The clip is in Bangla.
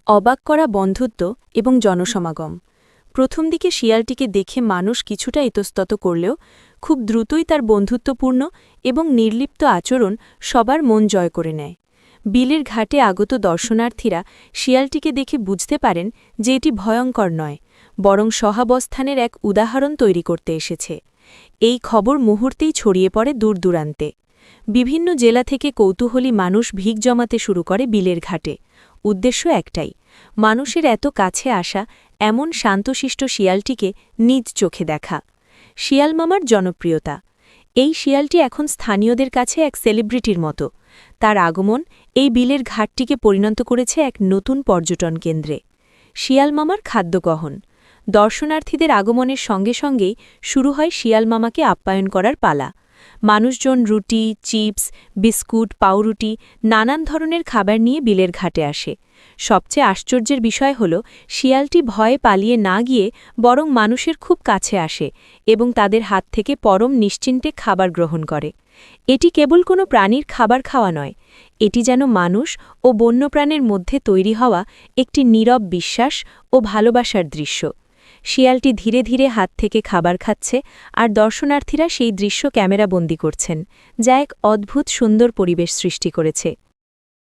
অবাক করা বন্ধুত্ব এবং জনসমাগম। প্রথম দিকে শিয়ালটিকে দেখে মানুষ কিছুটা ইতস্তত করলেও খুব দ্রুতই তার বন্ধুত্বপূর্ণ এবং নির্লিপ্ত আচরণ সবার মন জয় করে নেয়। বিলের ঘাটে আগত দর্শনার্থীরা শিয়ালটিকে দেখে বুঝতে পারেন যে এটি ভয়ঙ্কর নয়, বরং সহাবস্থানের এক উদাহরণ তৈরি করতে এসেছে। এই খবর মুহূর্তেই ছড়িয়ে পড়ে দূরদূরান্তে। বিভিন্ন জেলা থেকে কৌতূহলী মানুষ ভিড় জমাতে শুরু করে বিলের ঘাটে। উদ্দেশ্য একটাই, মানুষের এত কাছে আসা এমন শান্তশিষ্ট শিয়ালটিকে নিজ চোখে দেখা। শিয়াল মামার জনপ্রিয়তা। এই শিয়ালটি এখন স্থানীয়দের কাছে এক সেলিব্রিটির মতো। তার আগমন এই বিলের ঘাটটিকে পরিণত করেছে এক নতুন পর্যটন কেন্দ্রে। শিয়াল মামার খাদ্যগ্রহণ। দর্শনার্থীদের আগমনের সঙ্গে সঙ্গেই শুরু হয় শিয়াল মামাকে আপ্যায়ন করার পালা। মানুষজন রুটি, চিপস, বিস্কুট, পাউরুটি নানান ধরনের খাবার নিয়ে বিলের ঘাটে আসে। সবচেয়ে আশ্চর্যের বিষয় হল শিয়ালটি ভয়ে পালিয়ে না গিয়ে বরং মানুষের খুব কাছে আসে এবং তাদের হাত থেকে পরম নিশ্চিন্তে খাবার গ্রহণ করে। এটি কেবল কোনো প্রাণীর খাবার খাওয়া নয়, এটি যেন মানুষ ও বন্যপ্রাণের মধ্যে তৈরি হওয়া একটি নীরব বিশ্বাস ও ভালোবাসার দৃশ্য। শিয়ালটি ধীরে ধীরে হাত থেকে খাবার খাচ্ছে আর দর্শনার্থীরা সেই দৃশ্য ক্যামেরাবন্দি করছেন, যা এক অদ্ভুত সুন্দর পরিবেশ সৃষ্টি করেছে।